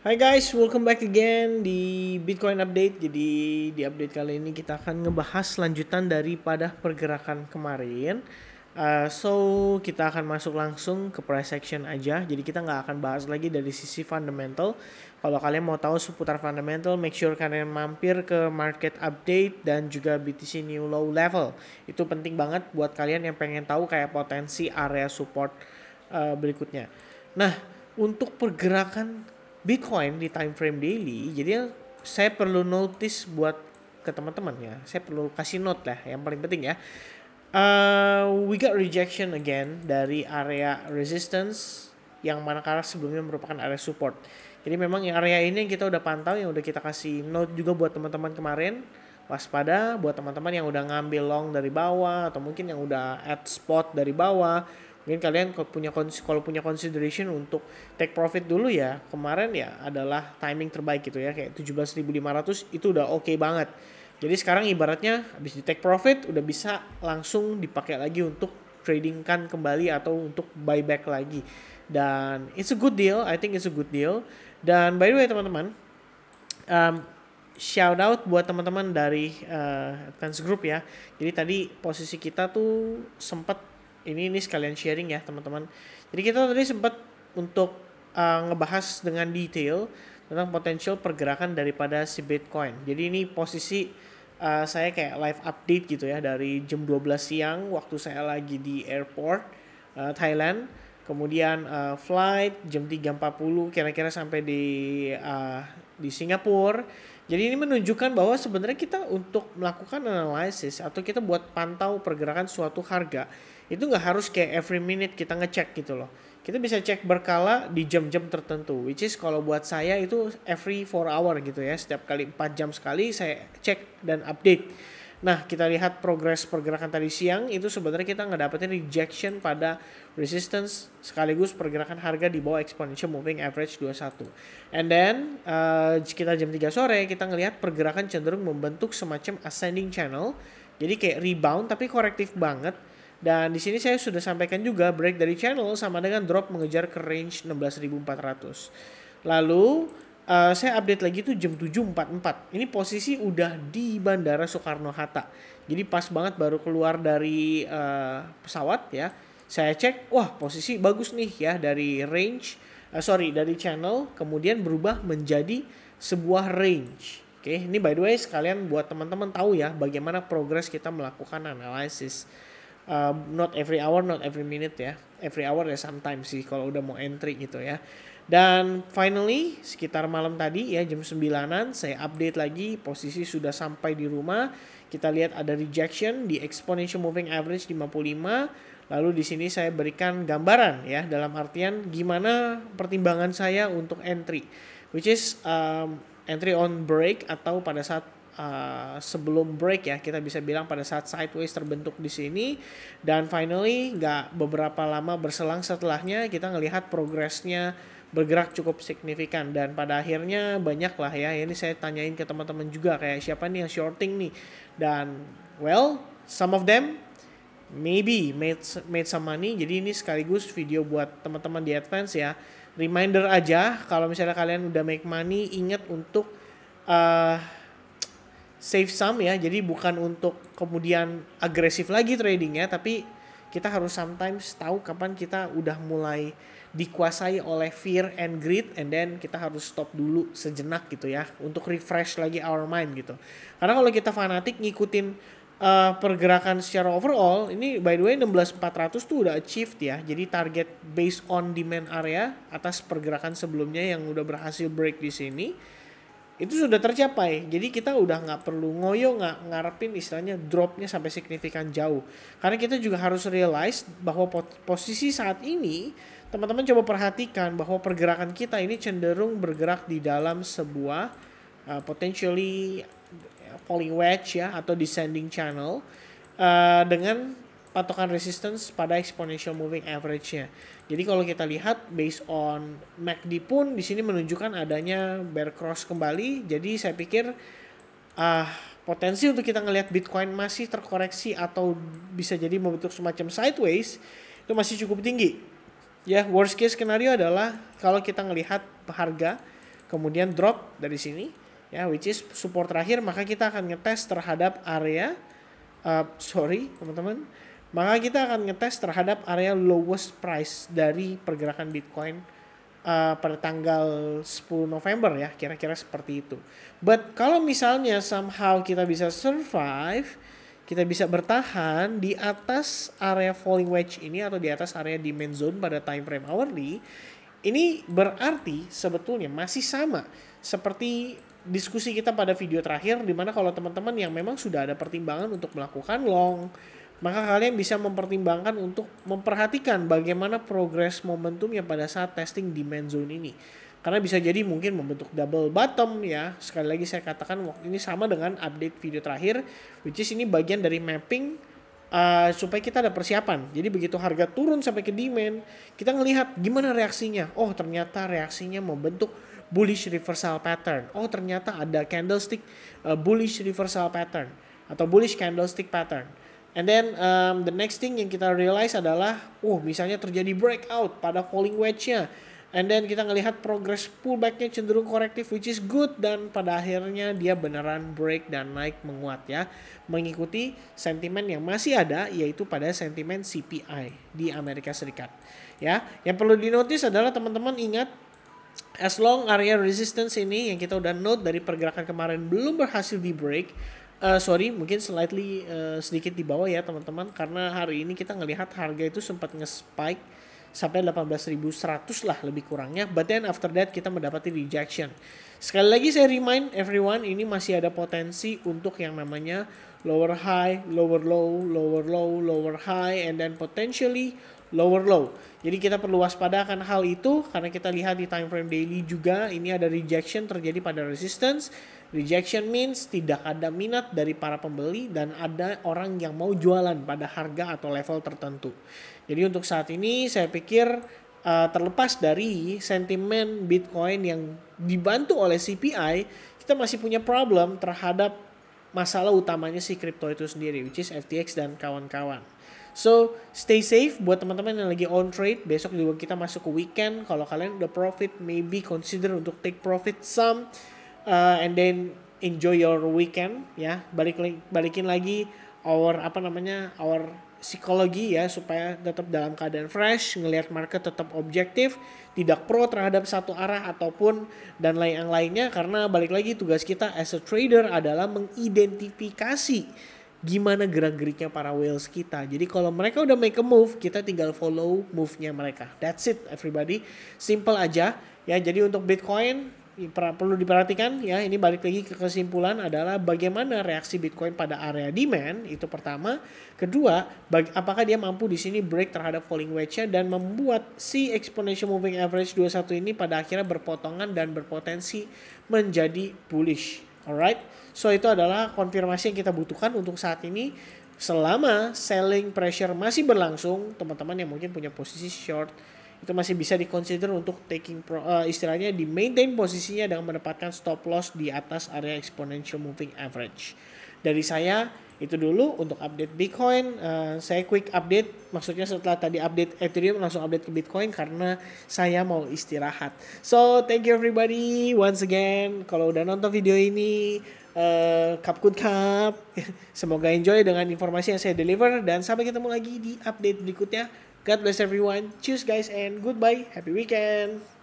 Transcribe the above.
Hai guys, welcome back again di Bitcoin Update. Jadi di update kali ini kita akan ngebahas lanjutan daripada pergerakan kemarin. So kita akan masuk langsung ke price action aja. Jadi kita nggak akan bahas lagi dari sisi fundamental. Kalau kalian mau tahu seputar fundamental, make sure kalian mampir ke market update dan juga BTC new low level. Itu penting banget buat kalian yang pengen tahu kayak potensi area support berikutnya. Nah, untuk pergerakan Bitcoin di time frame daily, jadi saya perlu notice buat ke teman-teman ya. Saya perlu kasih note lah, yang paling penting ya. We got rejection again dari area resistance yang manakala sebelumnya merupakan area support. Jadi memang yang area ini yang kita udah pantau, yang udah kita kasih note juga buat teman-teman kemarin. Waspada buat teman-teman yang udah ngambil long dari bawah atau mungkin yang udah add spot dari bawah. Mungkin kalian kalau punya consideration untuk take profit dulu ya, kemarin ya adalah timing terbaik gitu ya, kayak 17.500 itu udah oke banget. Jadi sekarang ibaratnya habis di take profit udah bisa langsung dipakai lagi untuk tradingkan kembali atau untuk buyback lagi. Dan it's a good deal, I think it's a good deal. Dan by the way teman-teman, shout out buat teman-teman dari Advance Group ya. Jadi tadi posisi kita tuh sempat ini sekalian sharing ya teman-teman. Jadi kita tadi sempat untuk ngebahas dengan detail tentang potensial pergerakan daripada si Bitcoin. Jadi ini posisi saya kayak live update gitu ya dari jam 12 siang waktu saya lagi di airport Thailand. Kemudian flight jam 3.40 kira-kira sampai di Singapura. Jadi ini menunjukkan bahwa sebenarnya kita untuk melakukan analisis atau kita buat pantau pergerakan suatu harga itu nggak harus kayak every minute kita ngecek gitu loh. Kita bisa cek berkala di jam-jam tertentu, which is kalau buat saya itu every 4 hour gitu ya. Setiap kali 4 jam sekali saya cek dan update. Nah, kita lihat progres pergerakan tadi siang itu sebenarnya kita ngedapetin rejection pada resistance sekaligus pergerakan harga di bawah exponential moving average 21. And then kita jam 3 sore kita ngelihat pergerakan cenderung membentuk semacam ascending channel. Jadi kayak rebound tapi korektif banget. Dan di sini saya sudah sampaikan juga break dari channel sama dengan drop mengejar ke range 16.400. Lalu saya update lagi tuh jam 7.44. Ini posisi udah di Bandara Soekarno-Hatta. Jadi pas banget baru keluar dari pesawat ya. Saya cek, wah posisi bagus nih ya dari range, dari channel kemudian berubah menjadi sebuah range. Oke, ini by the way sekalian buat teman-teman tahu ya bagaimana progres kita melakukan analisis. Not every hour, not every minute ya. Every hour ya sometimes sih kalau udah mau entry gitu ya. Dan finally sekitar malam tadi ya jam 9-an saya update lagi posisi sudah sampai di rumah. Kita lihat ada rejection di exponential moving average 55. Lalu di sini saya berikan gambaran ya dalam artian gimana pertimbangan saya untuk entry. Which is entry on break atau pada saat sebelum break ya kita bisa bilang pada saat sideways terbentuk di sini dan finally nggak beberapa lama berselang setelahnya kita ngelihat progresnya bergerak cukup signifikan dan pada akhirnya banyak lah ya ini saya tanyain ke teman-teman juga kayak siapa nih yang shorting nih dan well some of them maybe made some money. Jadi ini sekaligus video buat teman-teman di Advance ya, reminder aja kalau misalnya kalian udah make money ingat untuk save some ya, jadi bukan untuk kemudian agresif lagi tradingnya, tapi kita harus sometimes tahu kapan kita udah mulai dikuasai oleh fear and greed, and then kita harus stop dulu sejenak gitu ya, untuk refresh lagi our mind gitu. Karena kalau kita fanatik ngikutin pergerakan secara overall, ini by the way 16.400 tuh udah achieved ya, jadi target based on demand area atas pergerakan sebelumnya yang udah berhasil break di sini. Itu sudah tercapai. Jadi kita udah nggak perlu ngoyo, nggak ngarepin istilahnya dropnya sampai signifikan jauh. Karena kita juga harus realize bahwa posisi saat ini teman-teman coba perhatikan bahwa pergerakan kita ini cenderung bergerak di dalam sebuah potentially falling wedge ya atau descending channel dengan patokan resistance pada exponential moving average-nya. Jadi kalau kita lihat based on MACD pun di sini menunjukkan adanya bear cross kembali. Jadi saya pikir potensi untuk kita ngelihat Bitcoin masih terkoreksi atau bisa jadi membentuk semacam sideways itu masih cukup tinggi. Ya, worst case scenario adalah kalau kita ngelihat harga kemudian drop dari sini ya, which is support terakhir, maka kita akan ngetes terhadap area teman-teman, maka kita akan ngetes terhadap area lowest price dari pergerakan Bitcoin pada tanggal 10 November ya, kira-kira seperti itu. But kalau misalnya somehow kita bisa survive, kita bisa bertahan di atas area falling wedge ini atau di atas area demand zone pada time frame hourly, ini berarti sebetulnya masih sama seperti diskusi kita pada video terakhir, dimana kalau teman-teman yang memang sudah ada pertimbangan untuk melakukan long, maka kalian bisa mempertimbangkan untuk memperhatikan bagaimana progres momentumnya pada saat testing demand zone ini. Karena bisa jadi mungkin membentuk double bottom ya. Sekali lagi saya katakan ini sama dengan update video terakhir, which is ini bagian dari mapping supaya kita ada persiapan. Jadi begitu harga turun sampai ke demand, kita ngelihat gimana reaksinya. Oh ternyata reaksinya membentuk bullish reversal pattern. Oh ternyata ada candlestick bullish reversal pattern atau bullish candlestick pattern. And then the next thing yang kita realize adalah misalnya terjadi breakout pada falling wedge-nya. And then kita ngelihat progress pullback-nya cenderung korektif, which is good, dan pada akhirnya dia beneran break dan naik menguat ya, mengikuti sentimen yang masih ada, yaitu pada sentimen CPI di Amerika Serikat ya. Yang perlu dinotis adalah teman-teman ingat, as long area resistance ini yang kita udah note dari pergerakan kemarin belum berhasil di break, mungkin slightly sedikit di bawah ya teman-teman, karena hari ini kita ngelihat harga itu sempat nge-spike sampai 18.100 lah lebih kurangnya, but then after that kita mendapati rejection. Sekali lagi saya remind everyone, ini masih ada potensi untuk yang namanya lower high, lower low, lower low, lower high, and then potentially lower low. Jadi kita perlu waspada akan hal itu, karena kita lihat di time frame daily juga ini ada rejection terjadi pada resistance. Rejection means tidak ada minat dari para pembeli dan ada orang yang mau jualan pada harga atau level tertentu. Jadi untuk saat ini saya pikir terlepas dari sentimen Bitcoin yang dibantu oleh CPI, kita masih punya problem terhadap masalah utamanya si crypto itu sendiri, which is FTX dan kawan-kawan. So stay safe buat teman-teman yang lagi on trade. Besok juga kita masuk ke weekend. Kalau kalian udah profit, maybe consider untuk take profit some, and then enjoy your weekend ya. Balikin lagi our psikologi ya, supaya tetap dalam keadaan fresh, ngelihat market tetap objektif, tidak pro terhadap satu arah ataupun dan yang lainnya, karena balik lagi tugas kita as a trader adalah mengidentifikasi gimana gerak-geriknya para whales kita. Jadi kalau mereka udah make a move, kita tinggal follow move-nya mereka. That's it everybody. Simple aja ya. Jadi untuk Bitcoin perlu diperhatikan ya, ini balik lagi ke kesimpulan adalah bagaimana reaksi Bitcoin pada area demand, itu pertama. Kedua, apakah dia mampu di sini break terhadap falling wedge-nya dan membuat si exponential moving average 21 ini pada akhirnya berpotongan dan berpotensi menjadi bullish. Alright, so itu adalah konfirmasi yang kita butuhkan untuk saat ini. Selama selling pressure masih berlangsung, teman-teman yang mungkin punya posisi short, itu masih bisa diconsider untuk taking istilahnya di maintain posisinya dengan menempatkan stop loss di atas area exponential moving average. Dari saya itu dulu untuk update Bitcoin. Saya quick update, maksudnya setelah tadi update Ethereum langsung update ke Bitcoin karena saya mau istirahat. So thank you everybody once again. Kalau udah nonton video ini, kap. Semoga enjoy dengan informasi yang saya deliver, dan sampai ketemu lagi di update berikutnya. God bless everyone. Cheers guys and goodbye. Happy weekend.